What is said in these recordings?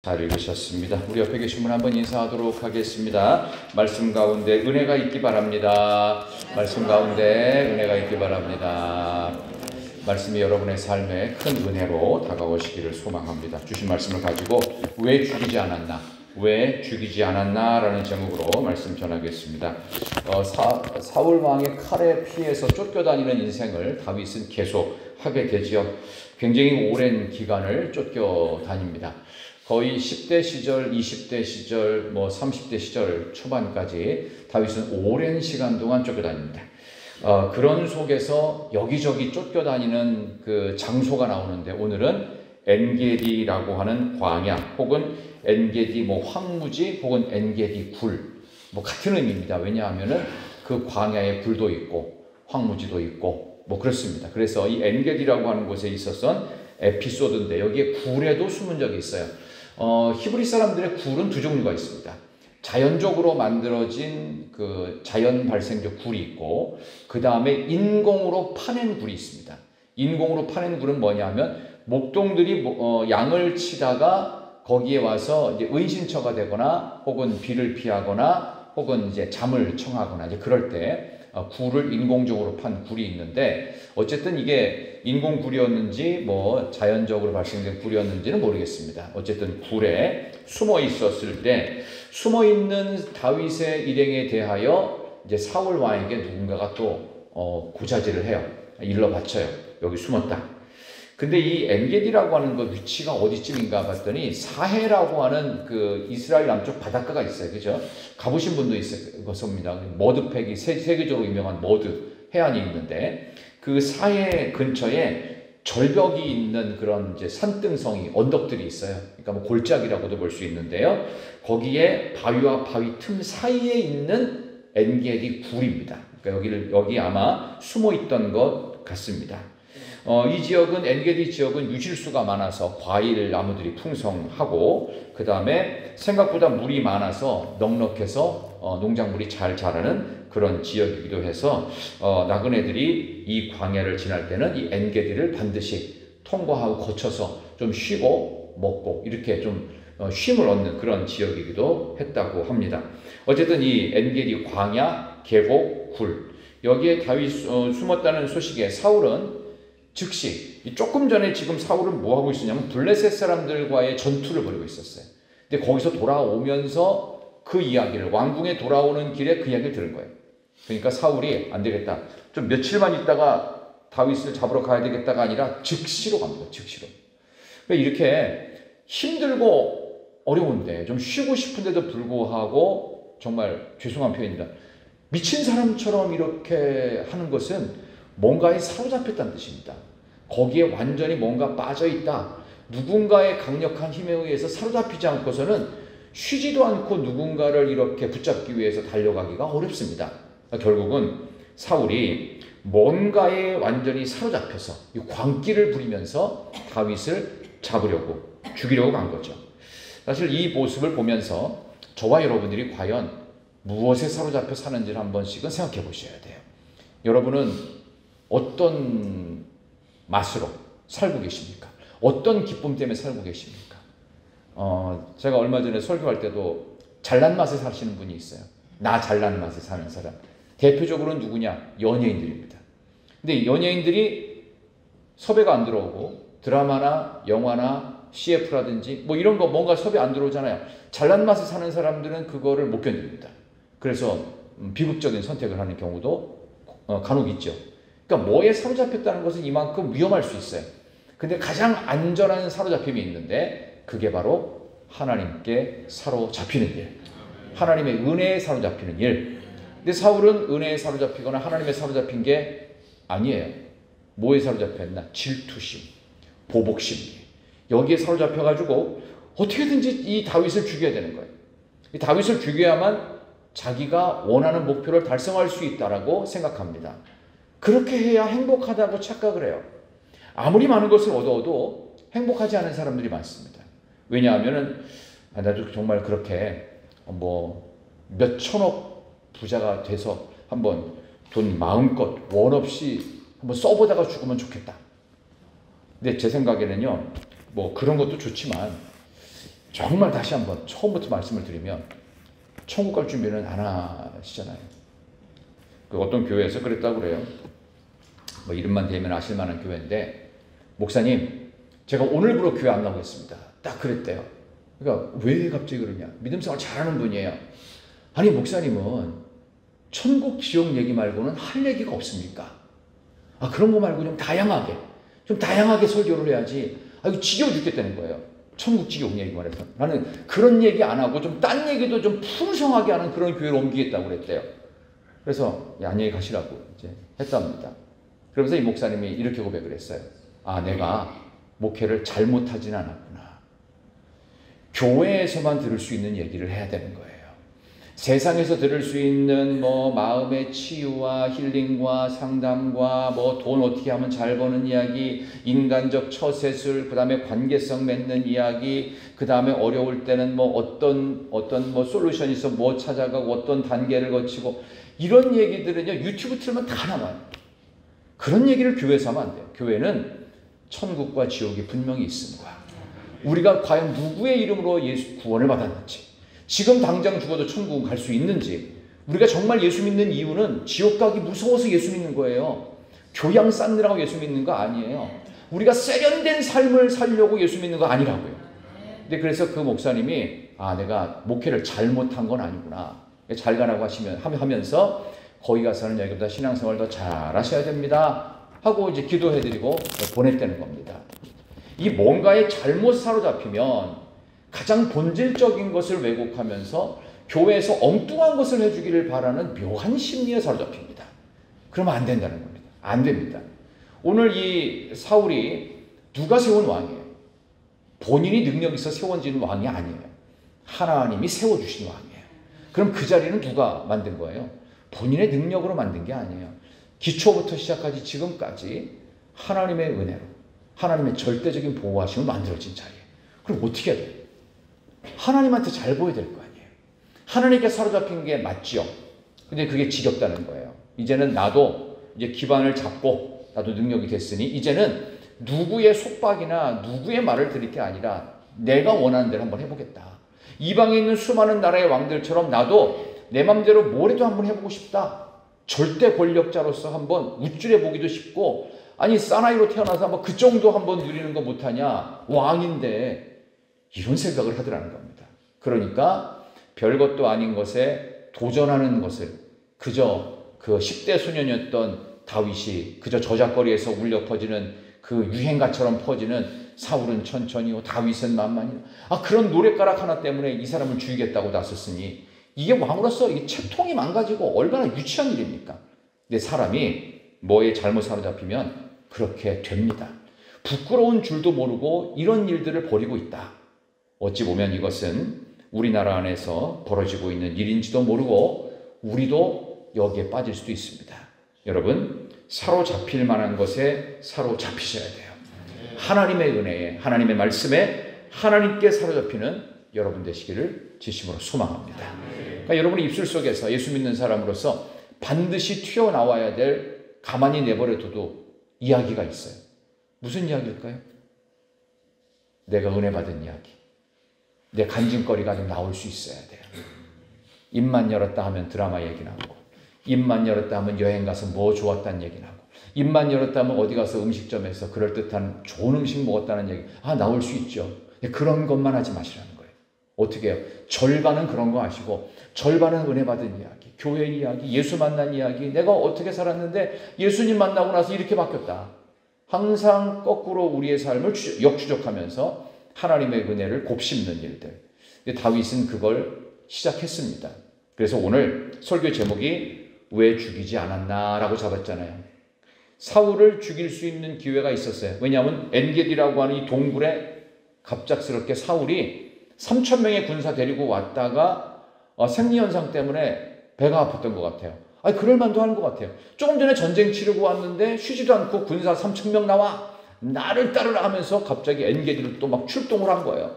잘 읽으셨습니다. 우리 옆에 계신 분 한번 인사하도록 하겠습니다. 말씀 가운데 은혜가 있기 바랍니다. 말씀 가운데 은혜가 있기 바랍니다. 말씀이 여러분의 삶에 큰 은혜로 다가오시기를 소망합니다. 주신 말씀을 가지고 왜 죽이지 않았나? 왜 죽이지 않았나? 라는 제목으로 말씀 전하겠습니다. 사울 왕의 칼에 피해서 쫓겨다니는 인생을 다윗은 계속 하게 되지요. 굉장히 오랜 기간을 쫓겨다닙니다. 거의 10대 시절, 20대 시절, 30대 시절 초반까지 다윗은 오랜 시간 동안 쫓겨다닙니다. 그런 속에서 여기저기 쫓겨다니는 그 장소가 나오는데 오늘은 엔게디라고 하는 광야 혹은 엔게디 황무지 혹은 엔게디 굴 같은 의미입니다. 왜냐하면은 그 광야에 굴도 있고 황무지도 있고 그렇습니다. 그래서 이 엔게디라고 하는 곳에 있었던 에피소드인데 여기에 굴에도 숨은 적이 있어요. 히브리 사람들의 굴은 두 종류가 있습니다. 자연적으로 만들어진 그 자연 발생적 굴이 있고 그 다음에 인공으로 파낸 굴이 있습니다. 인공으로 파낸 굴은 뭐냐면 목동들이 양을 치다가 거기에 와서 이제 은신처가 되거나 혹은 비를 피하거나 혹은 이제 잠을 청하거나 이제 그럴 때 굴을 인공적으로 판 굴이 있는데 어쨌든 이게 인공 굴이었는지 자연적으로 발생된 굴이었는지는 모르겠습니다. 어쨌든 굴에 숨어 있었을 때 숨어 있는 다윗의 일행에 대하여 이제 사울 왕에게 누군가가 또 고자질을 해요. 일러 바쳐요. 여기 숨었다. 근데 이 엔게디라고 하는 그 위치가 어디쯤인가 봤더니 사해라고 하는 그 이스라엘 남쪽 바닷가가 있어요. 그죠? 가보신 분도 있을 것입니다. 머드팩이 세계적으로 유명한 머드 해안이 있는데 그 사해 근처에 절벽이 있는 그런 이제 산등성이 언덕들이 있어요. 그러니까 골짜기라고도 볼 수 있는데요. 거기에 바위와 바위 틈 사이에 있는 엔게디 굴입니다. 그러니까 여기 아마 숨어 있던 것 같습니다. 이 지역은 엔게디 지역은 유실수가 많아서 과일 나무들이 풍성하고 그 다음에 생각보다 물이 많아서 넉넉해서 농작물이 잘 자라는 그런 지역이기도 해서 나그네들이 이 광야를 지날 때는 이 엔게디를 반드시 통과하고 거쳐서 좀 쉬고 먹고 이렇게 좀 쉼을 얻는 그런 지역이기도 했다고 합니다. 어쨌든 이 엔게디 광야 계곡 굴 여기에 다윗 숨었다는 소식에 사울은 즉시 조금 전에 지금 사울은 뭐 하고 있었냐면 블레셋 사람들과의 전투를 벌이고 있었어요. 근데 거기서 돌아오면서 그 이야기를 왕궁에 돌아오는 길에 그 이야기를 들은 거예요. 그러니까 사울이 안 되겠다. 좀 며칠만 있다가 다윗을 잡으러 가야 되겠다가 아니라 즉시로 갑니다. 즉시로. 그러니까 이렇게 힘들고 어려운데 좀 쉬고 싶은데도 불구하고 정말 죄송한 표현입니다. 미친 사람처럼 이렇게 하는 것은 뭔가에 사로잡혔다는 뜻입니다. 거기에 완전히 뭔가 빠져있다. 누군가의 강력한 힘에 의해서 사로잡히지 않고서는 쉬지도 않고 누군가를 이렇게 붙잡기 위해서 달려가기가 어렵습니다. 결국은 사울이 뭔가에 완전히 사로잡혀서 이 광기를 부리면서 다윗을 잡으려고 죽이려고 간 거죠. 사실 이 모습을 보면서 저와 여러분들이 과연 무엇에 사로잡혀 사는지를 한 번씩은 생각해 보셔야 돼요. 여러분은 어떤 맛으로 살고 계십니까? 어떤 기쁨 때문에 살고 계십니까? 제가 얼마 전에 설교할 때도 잘난 맛에 사시는 분이 있어요. 나 잘난 맛에 사는 사람. 대표적으로는 누구냐? 연예인들입니다. 근데 연예인들이 섭외가 안 들어오고 드라마나 영화나 CF라든지 이런 거 뭔가 섭외 안 들어오잖아요. 잘난 맛에 사는 사람들은 그거를 못 견딥니다. 그래서 비극적인 선택을 하는 경우도 간혹 있죠. 그러니까 뭐에 사로잡혔다는 것은 이만큼 위험할 수 있어요. 근데 가장 안전한 사로잡힘이 있는데 그게 바로 하나님께 사로잡히는 일. 하나님의 은혜에 사로잡히는 일. 근데 사울은 은혜에 사로잡히거나 하나님에 사로잡힌 게 아니에요. 뭐에 사로잡혔나? 질투심, 보복심. 여기에 사로잡혀가지고 어떻게든지 이 다윗을 죽여야 되는 거예요. 이 다윗을 죽여야만 자기가 원하는 목표를 달성할 수 있다라고 생각합니다. 그렇게 해야 행복하다고 착각을 해요. 아무리 많은 것을 얻어도 행복하지 않은 사람들이 많습니다. 왜냐하면은 나도 정말 그렇게 몇 천억 부자가 돼서 한번 돈 마음껏 원 없이 한번 써보다가 죽으면 좋겠다. 근데 제 생각에는요, 그런 것도 좋지만 정말 다시 한번 처음부터 말씀을 드리면 천국 갈 준비는 안 하시잖아요. 그 어떤 교회에서 그랬다고 그래요. 뭐 이름만 대면 아실 만한 교회인데, 목사님 제가 오늘부로 교회 안 나오겠습니다. 딱 그랬대요. 그러니까 왜 갑자기 그러냐. 믿음 생활 잘하는 분이에요. 아니 목사님은 천국 지옥 얘기 말고는 할 얘기가 없습니까? 아 그런 거 말고 좀 다양하게 설교를 해야지. 아 이거 지겨워 죽겠다는 거예요. 천국 지옥 얘기 말해서. 나는 그런 얘기 안 하고 좀 딴 얘기도 좀 풍성하게 하는 그런 교회로 옮기겠다고 그랬대요. 그래서 안녕히 가시라고 이제 했답니다. 그러면서 이 목사님이 이렇게 고백을 했어요. 아 내가 목회를 잘못하진 않았구나. 교회에서만 들을 수 있는 얘기를 해야 되는 거예요. 세상에서 들을 수 있는 뭐 마음의 치유와 힐링과 상담과 뭐 돈 어떻게 하면 잘 버는 이야기, 인간적 처세술, 그 다음에 관계성 맺는 이야기, 그 다음에 어려울 때는 뭐 어떤 뭐 솔루션이 있어 뭐 찾아가고 어떤 단계를 거치고, 이런 얘기들은요 유튜브 틀면 다 나와요. 그런 얘기를 교회에서 하면 안 돼요. 교회는 천국과 지옥이 분명히 있습니다. 우리가 과연 누구의 이름으로 예수 구원을 받았는지, 지금 당장 죽어도 천국 갈 수 있는지, 우리가 정말 예수 믿는 이유는 지옥 가기 무서워서 예수 믿는 거예요. 교양 쌓느라고 예수 믿는 거 아니에요. 우리가 세련된 삶을 살려고 예수 믿는 거 아니라고요. 근데 그래서 그 목사님이 아 내가 목회를 잘못한 건 아니구나. 잘 가라고 하면서 거기 가서는 여기보다 신앙생활 더 잘하셔야 됩니다 하고 이제 기도해드리고 보냈다는 겁니다. 이 뭔가에 잘못 사로잡히면 가장 본질적인 것을 왜곡하면서 교회에서 엉뚱한 것을 해주기를 바라는 묘한 심리에 사로잡힙니다. 그러면 안 된다는 겁니다. 안 됩니다. 오늘 이 사울이 누가 세운 왕이에요? 본인이 능력 있어 세워진 왕이 아니에요. 하나님이 세워주신 왕이에요. 그럼 그 자리는 누가 만든 거예요? 본인의 능력으로 만든 게 아니에요. 기초부터 시작하지 지금까지 하나님의 은혜로, 하나님의 절대적인 보호하심을 만들어진 자리예요. 그럼 어떻게 해야 돼요? 하나님한테 잘 보여야 될 거 아니에요. 하나님께 사로잡힌 게 맞죠. 근데 그게 지겹다는 거예요. 이제는 나도 이제 기반을 잡고 나도 능력이 됐으니 이제는 누구의 속박이나 누구의 말을 들을 게 아니라 내가 원하는 대로 한번 해보겠다. 이방에 있는 수많은 나라의 왕들처럼 나도 내 맘대로 뭐래도 한번 해보고 싶다. 절대 권력자로서 한번 우쭐해 보기도 싶고, 아니 사나이로 태어나서 한번 그 정도 한번 누리는 거 못하냐. 왕인데. 이런 생각을 하더라는 겁니다. 그러니까 별것도 아닌 것에 도전하는 것을, 그저 그 10대 소년이었던 다윗이 그저 저작거리에서 울려 퍼지는 그 유행가처럼 퍼지는 사울은 천천히요 다윗은 만만히요. 아 그런 노랫가락 하나 때문에 이 사람을 죽이겠다고 나섰으니 이게 왕으로서 이 채통이 망가지고 얼마나 유치한 일입니까? 근데 사람이 뭐에 잘못 사로잡히면 그렇게 됩니다. 부끄러운 줄도 모르고 이런 일들을 벌이고 있다. 어찌 보면 이것은 우리나라 안에서 벌어지고 있는 일인지도 모르고 우리도 여기에 빠질 수도 있습니다. 여러분, 사로잡힐 만한 것에 사로잡히셔야 돼요. 하나님의 은혜에, 하나님의 말씀에 하나님께 사로잡히는 여러분 되시기를 진심으로 소망합니다. 그러니까 여러분의 입술 속에서 예수 믿는 사람으로서 반드시 튀어나와야 될, 가만히 내버려둬도 이야기가 있어요. 무슨 이야기일까요? 내가 은혜 받은 이야기. 내 간증거리가 좀 나올 수 있어야 돼요. 입만 열었다 하면 드라마 얘기 나오고, 입만 열었다 하면 여행 가서 뭐 좋았다는 얘기 나오고, 입만 열었다 하면 어디 가서 음식점에서 그럴듯한 좋은 음식 먹었다는 얘기 나올 수 있죠. 그런 것만 하지 마시라는 거예요. 어떻게 해요? 절반은 그런 거 하시고 절반은 은혜 받은 이야기, 교회 이야기, 예수 만난 이야기, 내가 어떻게 살았는데 예수님 만나고 나서 이렇게 바뀌었다. 항상 거꾸로 우리의 삶을 역추적하면서 하나님의 은혜를 곱씹는 일들. 다윗은 그걸 시작했습니다. 그래서 오늘 설교 제목이 왜 죽이지 않았나라고 잡았잖아요. 사울을 죽일 수 있는 기회가 있었어요. 왜냐하면 엔게디라고 하는 이 동굴에 갑작스럽게 사울이 3,000명의 군사 데리고 왔다가 생리현상 때문에 배가 아팠던 것 같아요. 아니 그럴 만도 하는 것 같아요. 조금 전에 전쟁 치르고 왔는데 쉬지도 않고 군사 3,000명 나와 나를 따르라 하면서 갑자기 엔게디를 또 막 출동을 한 거예요.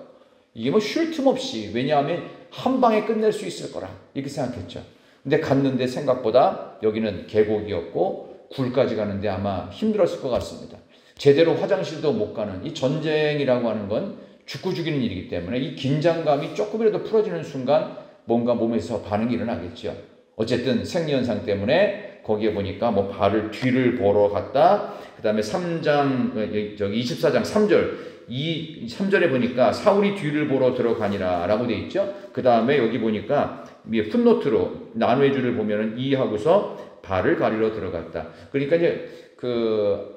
이게 뭐 쉴 틈 없이, 왜냐하면 한 방에 끝낼 수 있을 거라 이렇게 생각했죠. 근데 갔는데 생각보다 여기는 계곡이었고 굴까지 가는데 아마 힘들었을 것 같습니다. 제대로 화장실도 못 가는, 이 전쟁이라고 하는 건 죽고 죽이는 일이기 때문에 이 긴장감이 조금이라도 풀어지는 순간 뭔가 몸에서 반응이 일어나겠죠. 어쨌든 생리현상 때문에 거기에 보니까 뭐 발을 뒤를 보러 갔다. 그 다음에 3장, 24장 3절. 3절에 보니까 사울이 뒤를 보러 들어가니라 라고 되어 있죠. 그 다음에 여기 보니까 풋노트로 난외주를 보면은 하고서 발을 가리러 들어갔다. 그러니까 이제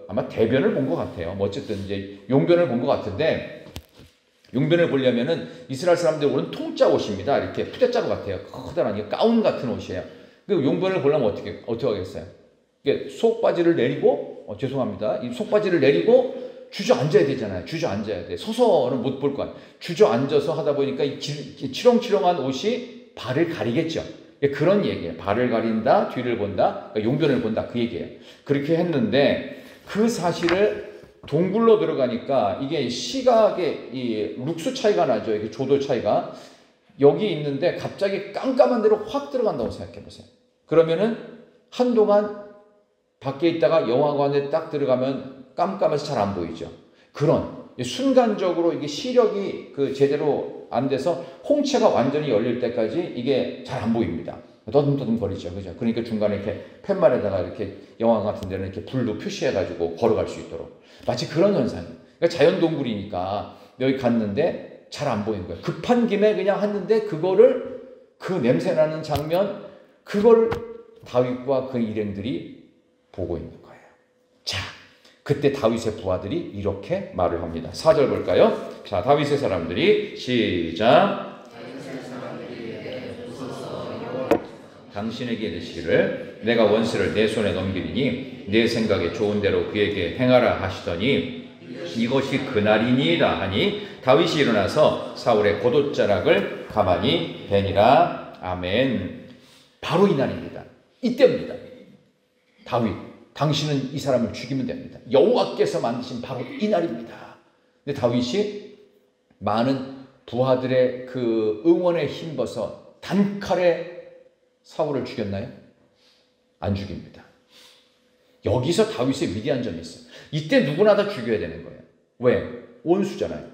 아마 대변을 본 것 같아요. 뭐 어쨌든 이제 용변을 본 것 같은데, 용변을 보려면은 이스라엘 사람들 옷은 통짜 옷입니다. 이렇게 푸대자루 같아요. 커다란 가운 같은 옷이에요. 그 용변을 보려면 어떻게 하겠어요? 속바지를 내리고, 죄송합니다. 이 속바지를 내리고 주저앉아야 되잖아요. 주저앉아야 돼. 서서는 못 볼 거 아니에요. 주저앉아서 하다 보니까 이 치렁치렁한 옷이 발을 가리겠죠. 그런 얘기예요. 발을 가린다, 뒤를 본다, 그러니까 용변을 본다, 그 얘기예요. 그렇게 했는데 그 사실을 동굴로 들어가니까 이게 시각의 이 룩수 차이가 나죠. 이게 조도 차이가. 여기 있는데 갑자기 깜깜한 데로 확 들어간다고 생각해 보세요. 그러면은 한동안 밖에 있다가 영화관에 딱 들어가면 깜깜해서 잘 안 보이죠. 그런 순간적으로 이게 시력이 제대로 안 돼서 홍채가 완전히 열릴 때까지 이게 잘 안 보입니다. 떠듬떠듬 거리죠. 그죠? 그러니까 중간에 이렇게 팻말에다가 이렇게 영화관 같은 데는 이렇게 불도 표시해가지고 걸어갈 수 있도록. 마치 그런 현상이에요. 그러니까 자연동굴이니까 여기 갔는데 잘 안 보이는 거예요. 급한 김에 그냥 했는데 그 냄새나는 장면, 그걸 다윗과 그 일행들이 보고 있는 거예요. 자, 그때 다윗의 부하들이 이렇게 말을 합니다. 4절 볼까요? 자, 다윗의 사람들이 시작. 당신에게 이르시기를 내가 원수를 내 손에 넘기리니 내 생각에 좋은 대로 그에게 행하라 하시더니 이것이 그날이니이다 하니 다윗이 일어나서 사울의 겉옷자락을 가만히 베니라. 아멘. 바로 이날입니다. 이때입니다. 다윗, 당신은 이 사람을 죽이면 됩니다. 여호와께서 만드신 바로 이날입니다. 근데 다윗이 많은 부하들의 그 응원에 힘입어서 단칼에 사울을 죽였나요? 안 죽입니다. 여기서 다윗의 위대한 점이 있어요. 이때 누구나 다 죽여야 되는 거예요. 왜? 원수잖아요.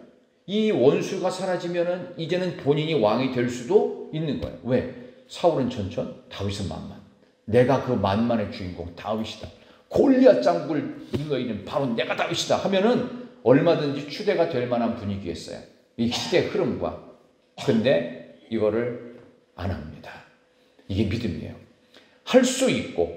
이 원수가 사라지면은 이제는 본인이 왕이 될 수도 있는 거예요. 왜? 사울은 천천, 다윗은 만만. 내가 그 만만의 주인공 다윗이다. 골리앗 장군을 이기는 바로 내가 다윗이다 하면은 얼마든지 추대가 될 만한 분위기였어요. 이 시대의 흐름과. 근데 이거를 안 합니다. 이게 믿음이에요. 할 수 있고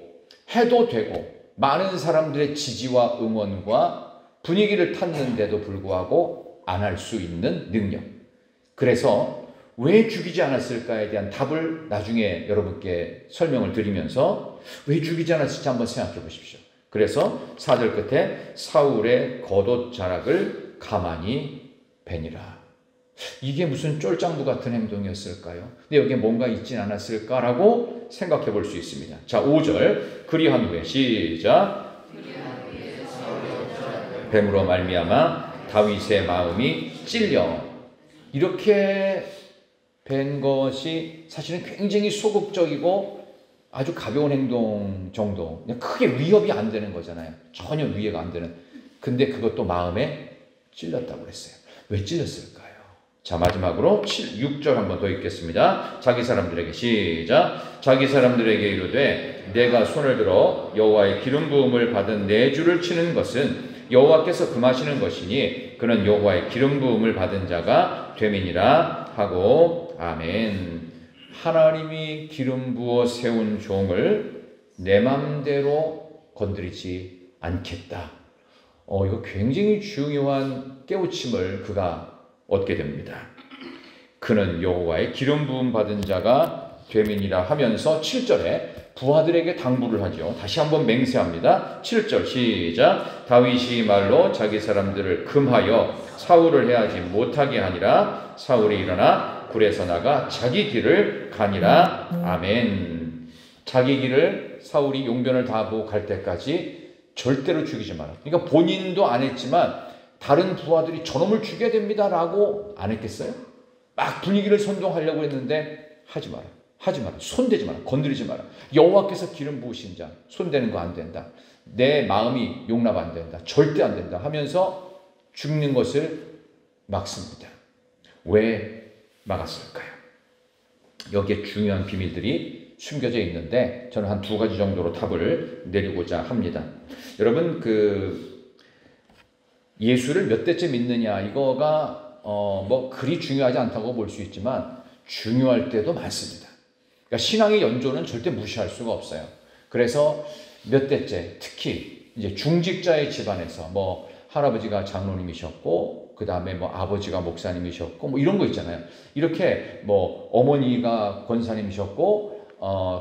해도 되고 많은 사람들의 지지와 응원과 분위기를 탔는데도 불구하고 안 할 수 있는 능력. 그래서 왜 죽이지 않았을까에 대한 답을 나중에 여러분께 설명을 드리면서 왜 죽이지 않았을지 한번 생각해 보십시오. 그래서 4절 끝에 사울의 겉옷자락을 가만히 베니라. 이게 무슨 쫄장부 같은 행동이었을까요? 근데 여기에 뭔가 있진 않았을까라고 생각해 볼 수 있습니다. 자, 5절. 그리한 후에 시작. 뱀으로 말미암아 다윗의 마음이 찔려. 이렇게 뵌 것이 사실은 굉장히 소극적이고 아주 가벼운 행동 정도. 그냥 크게 위협이 안 되는 거잖아요. 전혀 위해가 안 되는. 근데 그것도 마음에 찔렸다고 그랬어요. 왜 찔렸을까요? 자, 마지막으로 6절 한번 더 읽겠습니다. 자기 사람들에게 시작. 자기 사람들에게 이르되 내가 손을 들어 여호와의 기름 부음을 받은 내 주를 치는 것은 여호와께서 금하시는 것이니 그는 여호와의 기름 부음을 받은 자가 되민이라 하고. 아멘. 하나님이 기름 부어 세운 종을 내 맘대로 건드리지 않겠다. 이거 굉장히 중요한 깨우침을 그가 얻게 됩니다. 그는 여호와의 기름 부음 받은 자가 되민이라 하면서 7절에 부하들에게 당부를 하죠. 다시 한번 맹세합니다. 7절 시작. 다윗이 말로 자기 사람들을 금하여 사울을 해하지 못하게 하니라. 사울이 일어나 굴에서 나가 자기 길을 가니라. 아멘. 자기 길을 사울이 용변을 다 보고 갈 때까지 절대로 죽이지 마라. 그러니까 본인도 안 했지만 다른 부하들이 저놈을 죽여야 됩니다라고 안 했겠어요? 막 분위기를 선동하려고 했는데 하지 마라. 하지 마라. 손대지 마라. 건드리지 마라. 여호와께서 기름 부으신 자 손대는 거 안 된다. 내 마음이 용납 안 된다. 절대 안 된다 하면서 죽는 것을 막습니다. 왜 막았을까요? 여기에 중요한 비밀들이 숨겨져 있는데 저는 한 두 가지 정도로 답을 내리고자 합니다. 여러분, 예수를 몇 대째 믿느냐, 이거가 뭐 그리 중요하지 않다고 볼 수 있지만 중요할 때도 많습니다. 그러니까 신앙의 연조는 절대 무시할 수가 없어요. 그래서 몇 대째, 특히 이제 중직자의 집안에서 뭐 할아버지가 장로님이셨고, 그 다음에 뭐 아버지가 목사님이셨고, 뭐 이런 거 있잖아요. 이렇게 뭐 어머니가 권사님이셨고,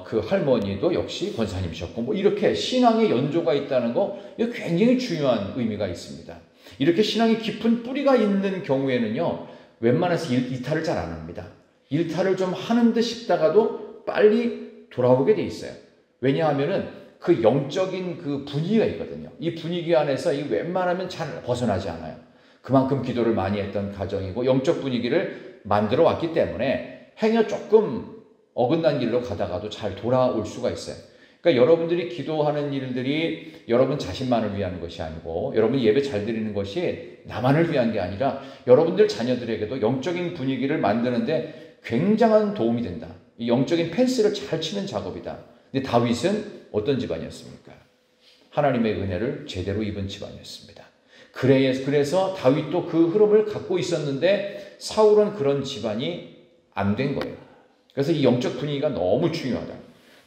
그 할머니도 역시 권사님이셨고, 뭐 이렇게 신앙의 연조가 있다는 거, 이거 굉장히 중요한 의미가 있습니다. 이렇게 신앙이 깊은 뿌리가 있는 경우에는요, 웬만해서 이탈을 잘 안 합니다. 일탈을 좀 하는 듯 싶다가도 빨리 돌아오게 돼 있어요. 왜냐하면은 그 영적인 그 분위기가 있거든요. 이 분위기 안에서 이 웬만하면 잘 벗어나지 않아요. 그만큼 기도를 많이 했던 가정이고 영적 분위기를 만들어 왔기 때문에 행여 조금 어긋난 길로 가다가도 잘 돌아올 수가 있어요. 그러니까 여러분들이 기도하는 일들이 여러분 자신만을 위한 것이 아니고, 여러분이 예배 잘 드리는 것이 나만을 위한 게 아니라 여러분들 자녀들에게도 영적인 분위기를 만드는데 굉장한 도움이 된다. 이 영적인 펜스를 잘 치는 작업이다. 근데 다윗은 어떤 집안이었습니까? 하나님의 은혜를 제대로 입은 집안이었습니다. 그래서 다윗도 그 흐름을 갖고 있었는데 사울은 그런 집안이 안 된 거예요. 그래서 이 영적 분위기가 너무 중요하다.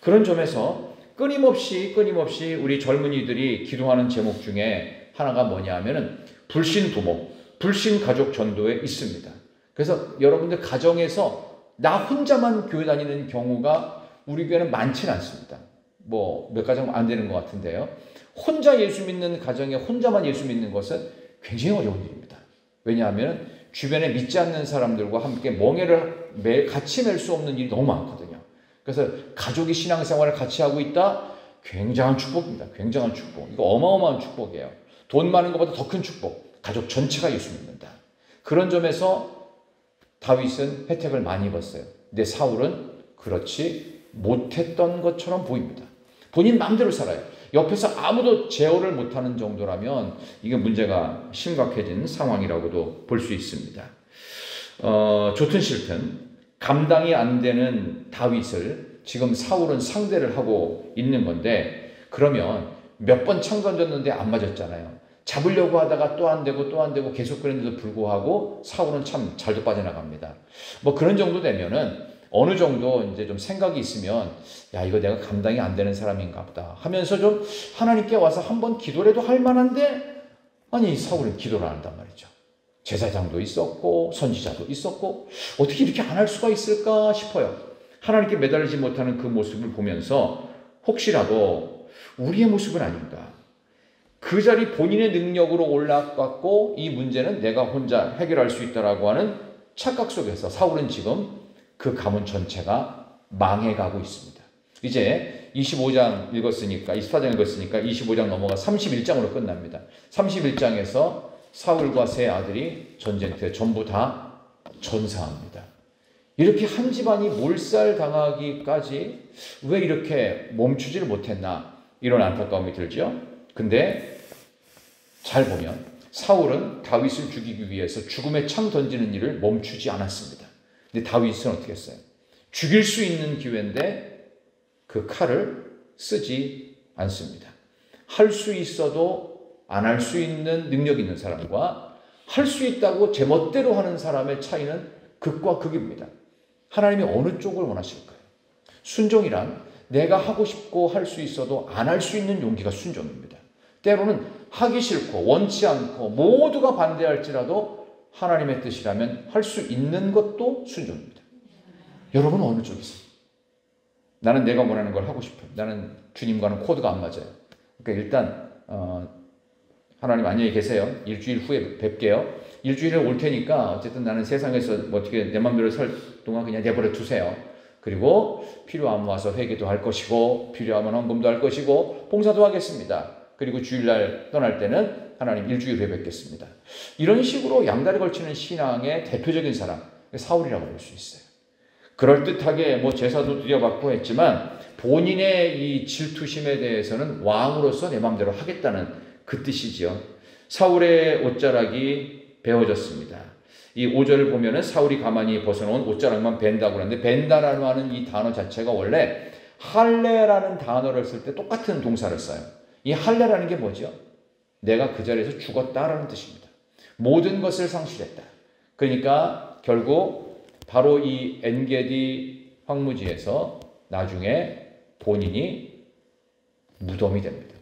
그런 점에서 끊임없이 우리 젊은이들이 기도하는 제목 중에 하나가 뭐냐 하면은 불신 부모, 불신 가족 전도에 있습니다. 그래서 여러분들 가정에서 나 혼자만 교회 다니는 경우가 우리 교회는 많지는 않습니다. 뭐 몇 가정 안 되는 것 같은데요. 혼자 예수 믿는 가정에 혼자만 예수 믿는 것은 굉장히 어려운 일입니다. 왜냐하면 주변에 믿지 않는 사람들과 함께 멍해를 같이 맬 수 없는 일이 너무 많거든요. 그래서 가족이 신앙생활을 같이 하고 있다? 굉장한 축복입니다. 굉장한 축복. 이거 어마어마한 축복이에요. 돈 많은 것보다 더 큰 축복. 가족 전체가 예수 믿는다. 그런 점에서 다윗은 혜택을 많이 입었어요. 근데 사울은 그렇지 못했던 것처럼 보입니다. 본인 마음대로 살아요. 옆에서 아무도 제어를 못하는 정도라면 이게 문제가 심각해진 상황이라고도 볼 수 있습니다. 좋든 싫든 감당이 안 되는 다윗을 지금 사울은 상대를 하고 있는 건데, 그러면 몇 번 창 던졌는데 안 맞았잖아요. 잡으려고 하다가 또 안 되고 계속 그랬는데도 불구하고 사울은 참 잘도 빠져나갑니다. 뭐 그런 정도 되면은 어느 정도 이제 좀 생각이 있으면, 야, 이거 내가 감당이 안 되는 사람인가 보다 하면서 좀 하나님께 와서 한번 기도라도 할 만한데, 아니 사울은 기도를 안 한단 말이죠. 제사장도 있었고 선지자도 있었고 어떻게 이렇게 안 할 수가 있을까 싶어요. 하나님께 매달리지 못하는 그 모습을 보면서 혹시라도 우리의 모습은 아닌가, 그 자리 본인의 능력으로 올라갔고 이 문제는 내가 혼자 해결할 수 있다라고 하는 착각 속에서 사울은 지금 그 가문 전체가 망해가고 있습니다. 이제 25장 읽었으니까 24장 읽었으니까 25장 넘어가 31장으로 끝납니다. 31장에서 사울과 세 아들이 전쟁터에 전부 다 전사합니다. 이렇게 한 집안이 몰살당하기까지 왜 이렇게 멈추지를 못했나, 이런 안타까움이 들죠. 근데 잘 보면 사울은 다윗을 죽이기 위해서 죽음의 창 던지는 일을 멈추지 않았습니다. 근데 다윗은 어떻게 했어요? 죽일 수 있는 기회인데 그 칼을 쓰지 않습니다. 할 수 있어도 안 할 수 있는 능력 있는 사람과 할 수 있다고 제 멋대로 하는 사람의 차이는 극과 극입니다. 하나님이 어느 쪽을 원하실까요? 순종이란 내가 하고 싶고 할 수 있어도 안 할 수 있는 용기가 순종입니다. 때로는 하기 싫고 원치 않고 모두가 반대할지라도 하나님의 뜻이라면 할 수 있는 것도 순종입니다. 여러분은 어느 쪽이세요? 나는 내가 원하는 걸 하고 싶어요. 나는 주님과는 코드가 안 맞아요. 그러니까 일단 하나님 안녕히 계세요. 일주일 후에 뵐게요. 일주일에 올 테니까 어쨌든 나는 세상에서 뭐 어떻게 내 마음대로 살 동안 그냥 내버려 두세요. 그리고 필요하면 와서 회개도 할 것이고 필요하면 헌금도 할 것이고 봉사도 하겠습니다. 그리고 주일날 떠날 때는 하나님 일주일 후에 뵙겠습니다. 이런 식으로 양다리 걸치는 신앙의 대표적인 사람, 사울이라고 볼 수 있어요. 그럴듯하게 뭐 제사도 드려받고 했지만 본인의 이 질투심에 대해서는 왕으로서 내 마음대로 하겠다는 그 뜻이지요. 사울의 옷자락이 베어졌습니다. 이 5절을 보면은 사울이 가만히 벗어놓은 옷자락만 벤다고 하는데, 벤다라고 하는 이 단어 자체가 원래 할례라는 단어를 쓸 때 똑같은 동사를 써요. 이 할례라는 게 뭐죠? 내가 그 자리에서 죽었다라는 뜻입니다. 모든 것을 상실했다. 그러니까 결국 바로 이 엔게디 황무지에서 나중에 본인이 무덤이 됩니다.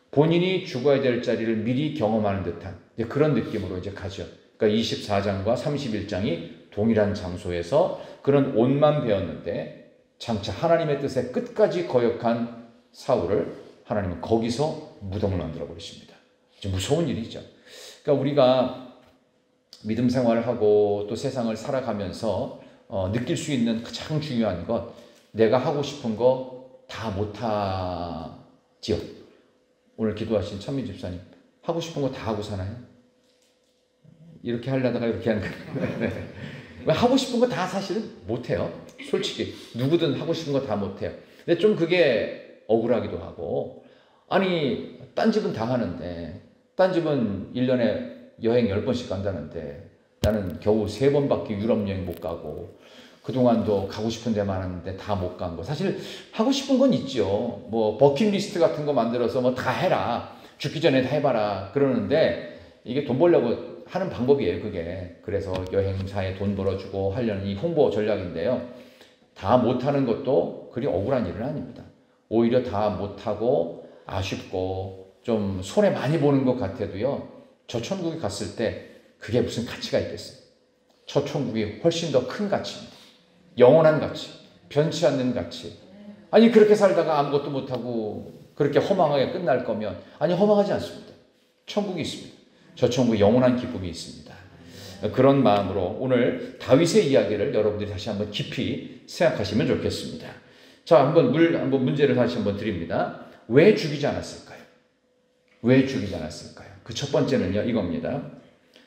본인이 죽어야 될 자리를 미리 경험하는 듯한 그런 느낌으로 이제 가죠. 그러니까 24장과 31장이 동일한 장소에서 그런 옷만 배웠는데 장차 하나님의 뜻에 끝까지 거역한 사울을 하나님은 거기서 무덤을 만들어 버리십니다. 무서운 일이죠. 그러니까 우리가 믿음 생활을 하고 또 세상을 살아가면서 느낄 수 있는 가장 중요한 것, 내가 하고 싶은 거 다 못하지요. 오늘 기도하신 천민 집사님, 하고 싶은 거 다 하고 사나요? 이렇게 하려다가 이렇게 하는 거예요. 하고 싶은 거 다 사실은 못해요. 솔직히 누구든 하고 싶은 거 다 못해요. 근데 좀 그게 억울하기도 하고, 아니 딴 집은 다 하는데, 딴 집은 1년에 여행 10번씩 간다는데 나는 겨우 3번밖에 유럽 여행 못 가고, 그동안도 가고 싶은 데 많았는데 다 못 간 거. 사실 하고 싶은 건 있죠. 뭐 버킷리스트 같은 거 만들어서 뭐 다 해라, 죽기 전에 다 해봐라 그러는데, 이게 돈 벌려고 하는 방법이에요, 그게. 그래서 여행사에 돈 벌어주고 하려는 이 홍보 전략인데요. 다 못하는 것도 그리 억울한 일은 아닙니다. 오히려 다 못하고 아쉽고 좀 손해 많이 보는 것 같아도요, 저 천국에 갔을 때 그게 무슨 가치가 있겠어요? 저 천국이 훨씬 더 큰 가치입니다. 영원한 가치, 변치 않는 가치. 아니 그렇게 살다가 아무것도 못하고 그렇게 허망하게 끝날 거면, 아니 허망하지 않습니다. 천국이 있습니다. 저 천국에 영원한 기쁨이 있습니다. 그런 마음으로 오늘 다윗의 이야기를 여러분들이 다시 한번 깊이 생각하시면 좋겠습니다. 자, 한번 문제를 다시 한번 드립니다. 왜 죽이지 않았을까요? 왜 죽이지 않았을까요? 그 첫 번째는요, 이겁니다.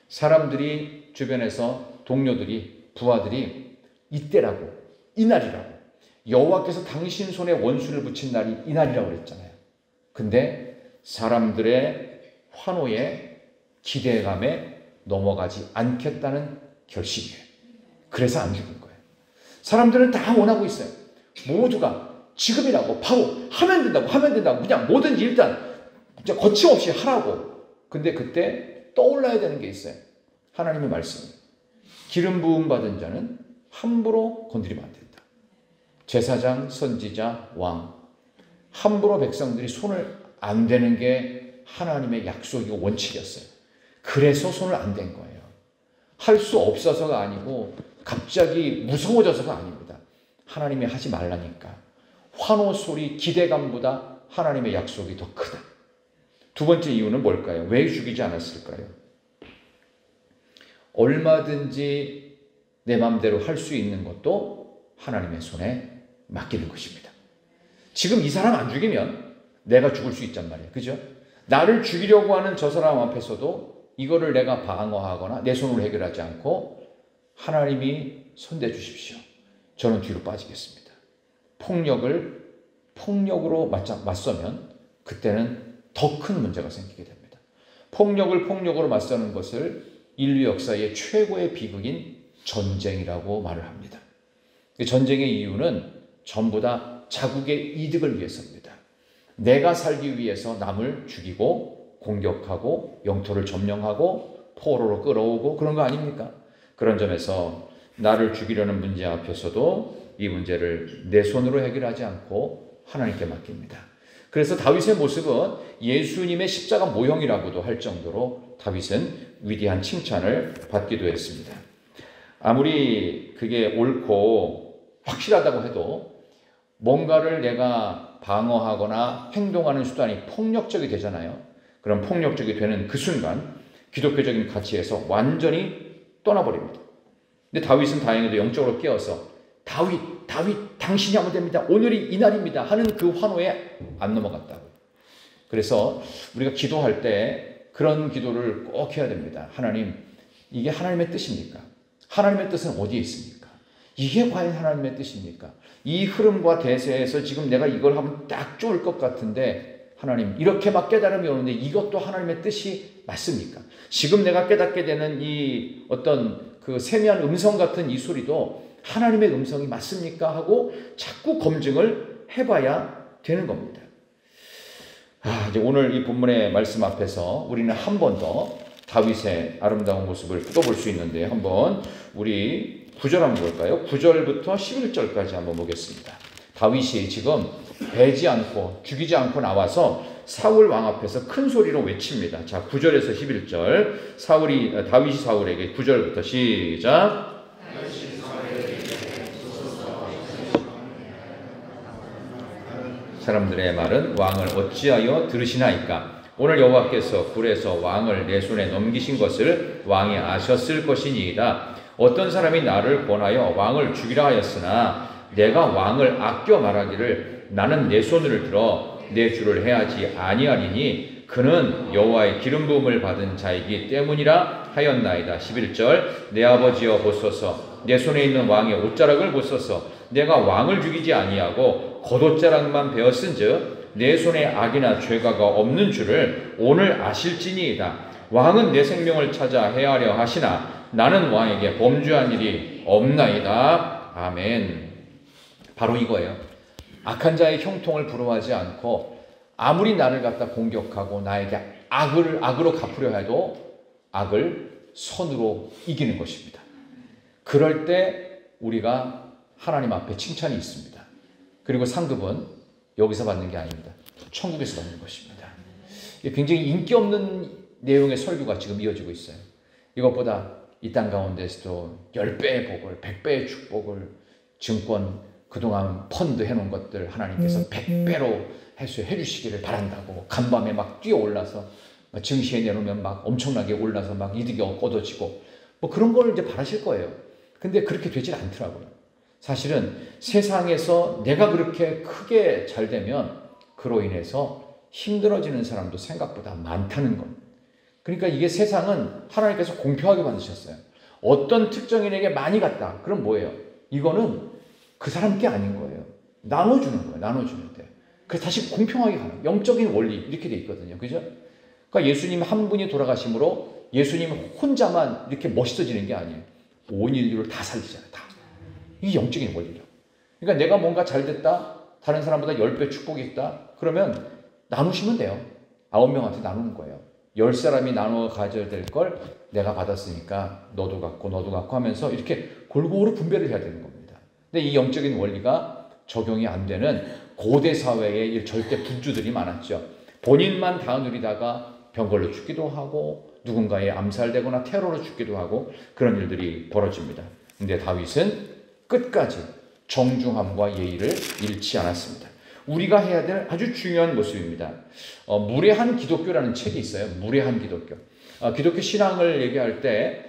사람들이 주변에서, 동료들이, 부하들이 이때라고, 이날이라고, 여호와께서 당신 손에 원수를 붙인 날이 이날이라고 그랬잖아요. 근데 사람들의 환호에, 기대감에 넘어가지 않겠다는 결심이에요. 그래서 안 죽은 거예요. 사람들은 다 원하고 있어요. 모두가 지금이라고, 바로 하면 된다고, 그냥 뭐든지 일단 거침없이 하라고. 근데 그때 떠올라야 되는 게 있어요. 하나님의 말씀이에요. 기름 부음 받은 자는 함부로 건드리면 안 된다. 제사장, 선지자, 왕, 함부로 백성들이 손을 안 대는 게 하나님의 약속이고 원칙이었어요. 그래서 손을 안 댄 거예요. 할 수 없어서가 아니고 갑자기 무서워져서가 아닙니다. 하나님이 하지 말라니까. 환호 소리, 기대감보다 하나님의 약속이 더 크다. 두 번째 이유는 뭘까요? 왜 죽이지 않았을까요? 얼마든지 내 마음대로 할 수 있는 것도 하나님의 손에 맡기는 것입니다. 지금 이 사람 안 죽이면 내가 죽을 수 있단 말이에요. 그죠? 나를 죽이려고 하는 저 사람 앞에서도 이거를 내가 방어하거나 내 손으로 해결하지 않고, 하나님이 손대 주십시오. 저는 뒤로 빠지겠습니다. 폭력으로 맞서면 그때는 더 큰 문제가 생기게 됩니다. 폭력으로 맞서는 것을 인류 역사의 최고의 비극인 전쟁이라고 말을 합니다. 전쟁의 이유는 전부 다 자국의 이득을 위해서입니다. 내가 살기 위해서 남을 죽이고 공격하고 영토를 점령하고 포로로 끌어오고 그런 거 아닙니까? 그런 점에서 나를 죽이려는 문제 앞에서도 이 문제를 내 손으로 해결하지 않고 하나님께 맡깁니다. 그래서 다윗의 모습은 예수님의 십자가 모형이라고도 할 정도로 다윗은 위대한 칭찬을 받기도 했습니다. 아무리 그게 옳고 확실하다고 해도 뭔가를 내가 방어하거나 행동하는 수단이 폭력적이 되잖아요. 그럼 폭력적이 되는 그 순간 기독교적인 가치에서 완전히 떠나버립니다. 근데 다윗은 다행히도 영적으로 깨어서 다윗 당신이 하면 됩니다. 오늘이 이날입니다 하는 그 환호에 안 넘어갔다고. 그래서 우리가 기도할 때 그런 기도를 꼭 해야 됩니다. 하나님, 이게 하나님의 뜻입니까? 하나님의 뜻은 어디에 있습니까? 이게 과연 하나님의 뜻입니까? 이 흐름과 대세에서 지금 내가 이걸 하면 딱 좋을 것 같은데 하나님, 이렇게 막 깨달음이 오는데 이것도 하나님의 뜻이 맞습니까? 지금 내가 깨닫게 되는 이 어떤 그 세미한 음성 같은 이 소리도 하나님의 음성이 맞습니까? 하고 자꾸 검증을 해봐야 되는 겁니다. 이제 오늘 이 본문의 말씀 앞에서 우리는 한 번 더 다윗의 아름다운 모습을 뜯어볼 수 있는데, 한번 우리 9절 한번 볼까요? 9절부터 11절까지 한번 보겠습니다. 다윗이 지금 베지 않고 죽이지 않고 나와서 사울 왕 앞에서 큰 소리로 외칩니다. 자, 9절에서 11절 다윗이 사울에게 9절부터 시작. 사람들의 말은 왕을 어찌하여 들으시나이까? 오늘 여호와께서 굴에서 왕을 내 손에 넘기신 것을 왕이 아셨을 것이니이다. 어떤 사람이 나를 권하여 왕을 죽이라 하였으나 내가 왕을 아껴 말하기를 나는 내 손을 들어 내 주를 해하지 아니하리니 그는 여호와의 기름 부음을 받은 자이기 때문이라 하였나이다. 11절 내 아버지여 보소서 내 손에 있는 왕의 옷자락을 보소서 내가 왕을 죽이지 아니하고 겉옷자락만 베었은즉 내 손에 악이나 죄가가 없는 줄을 오늘 아실지니이다. 왕은 내 생명을 찾아 해하려 하시나 나는 왕에게 범죄한 일이 없나이다. 아멘. 바로 이거예요. 악한 자의 형통을 부러워하지 않고 아무리 나를 갖다 공격하고 나에게 악으로 갚으려 해도 악을 선으로 이기는 것입니다. 그럴 때 우리가 하나님 앞에 칭찬이 있습니다. 그리고 상급은 여기서 받는 게 아닙니다. 천국에서 받는 것입니다. 굉장히 인기 없는 내용의 설교가 지금 이어지고 있어요. 이것보다 이 땅 가운데서도 10배의 복을, 100배의 축복을, 증권, 그동안 펀드 해놓은 것들 하나님께서 100배로 해소해 주시기를 바란다고 간밤에 막 뛰어올라서 증시에 내놓으면 막 엄청나게 올라서 막 이득이 얻어지고 뭐 그런 걸 이제 바라실 거예요. 근데 그렇게 되질 않더라고요. 사실은 세상에서 내가 그렇게 크게 잘 되면 그로 인해서 힘들어지는 사람도 생각보다 많다는 겁니다. 그러니까 이게 세상은 하나님께서 공평하게 만드셨어요. 어떤 특정인에게 많이 갔다. 그럼 뭐예요? 이거는 그 사람 게 아닌 거예요. 나눠주는 거예요. 나눠주는데. 그래서 다시 공평하게 가는 영적인 원리 이렇게 돼 있거든요. 그죠? 그러니까 예수님 한 분이 돌아가심으로 예수님 혼자만 이렇게 멋있어지는 게 아니에요. 온 인류를 다 살리잖아요. 다. 이게 영적인 원리라고. 그러니까 내가 뭔가 잘 됐다. 다른 사람보다 10배 축복이 있다. 그러면 나누시면 돼요. 9명한테 나누는 거예요. 10사람이 나눠 가져야 될 걸 내가 받았으니까 너도 갖고 너도 갖고 하면서 이렇게 골고루 분배를 해야 되는 겁니다. 근데 이 영적인 원리가 적용이 안 되는 고대 사회에 절대 분주들이 많았죠. 본인만 다 누리다가 병걸로 죽기도 하고 누군가에 암살되거나 테러로 죽기도 하고 그런 일들이 벌어집니다. 근데 다윗은 끝까지 정중함과 예의를 잃지 않았습니다. 우리가 해야 될 아주 중요한 모습입니다. 무례한 기독교라는 책이 있어요. 무례한 기독교. 기독교 신앙을 얘기할 때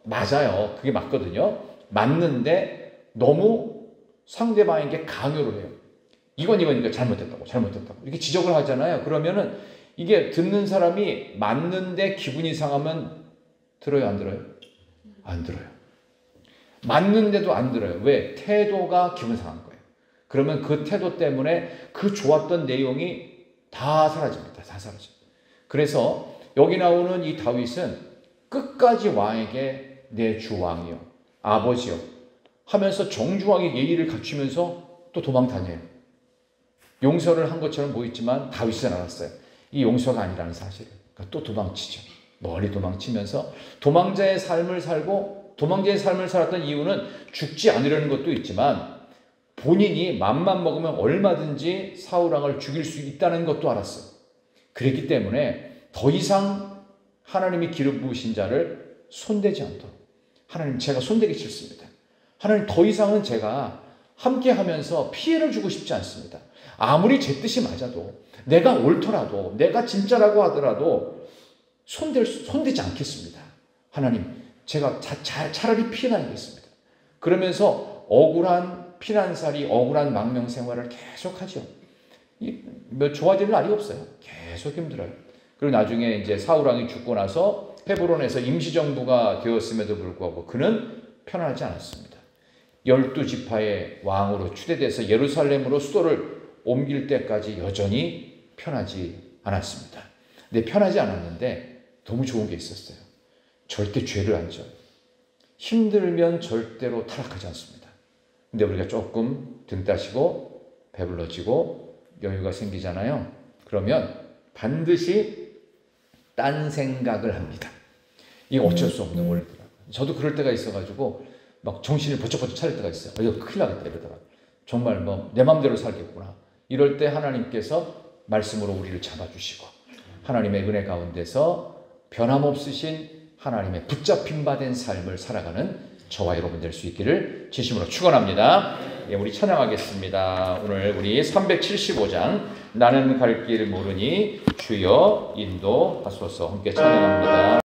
맞아요. 그게 맞거든요. 맞는데 너무 상대방에게 강요를 해요. 이건 잘못됐다고 이렇게 지적을 하잖아요. 그러면은 이게 듣는 사람이 맞는데 기분이 상하면 들어요, 안 들어요? 안 들어요. 맞는데도 안 들어요. 왜? 태도가 기분 상한 거예요. 그러면 그 태도 때문에 그 좋았던 내용이 다 사라집니다. 다 사라집니다. 그래서 여기 나오는 이 다윗은 끝까지 왕에게 내 주 왕이요, 아버지요 하면서 정중하게 예의를 갖추면서 또 도망 다녀요. 용서를 한 것처럼 보이지만 다윗은 알았어요. 이 용서가 아니라는 사실을. 그러니까 또 도망치죠. 멀리 도망치면서 도망자의 삶을 살고 도망자의 삶을 살았던 이유는 죽지 않으려는 것도 있지만 본인이 맘만 먹으면 얼마든지 사울왕을 죽일 수 있다는 것도 알았어요. 그랬기 때문에 더 이상 하나님이 기름 부으신 자를 손대지 않도록 하나님 제가 손대기 싫습니다. 하나님 더 이상은 제가 함께 하면서 피해를 주고 싶지 않습니다. 아무리 제 뜻이 맞아도 내가 옳더라도 내가 진짜라고 하더라도 손대지 않겠습니다. 하나님 제가 차라리 피해 다니겠습니다. 그러면서 억울한 피난살이 억울한 망명 생활을 계속하죠. 좋아질 날이 없어요. 계속 힘들어요. 그리고 나중에 이제 사울왕이 죽고 나서 헤브론에서 임시정부가 되었음에도 불구하고 그는 편안하지 않았습니다. 12지파의 왕으로 추대돼서 예루살렘으로 수도를 옮길 때까지 여전히 편하지 않았습니다. 근데 편하지 않았는데 너무 좋은 게 있었어요. 절대 죄를 안 져요. 힘들면 절대로 타락하지 않습니다. 근데 우리가 조금 등 따시고 배불러지고 여유가 생기잖아요. 그러면 반드시 딴 생각을 합니다. 이게 어쩔 수 없는 원리더라고요. 저도 그럴 때가 있어가지고 막 정신을 번쩍번쩍 차릴 때가 있어요. 이거 큰일 나겠다 이러다가 정말 뭐 내 맘대로 살겠구나. 이럴 때 하나님께서 말씀으로 우리를 잡아주시고 하나님의 은혜 가운데서 변함없으신 하나님의 붙잡힌 바 된 삶을 살아가는 저와 여러분 될 수 있기를 진심으로 축원합니다. 예, 우리 찬양하겠습니다. 오늘 우리 375장 나는 갈 길 모르니 주여 인도하소서 함께 찬양합니다.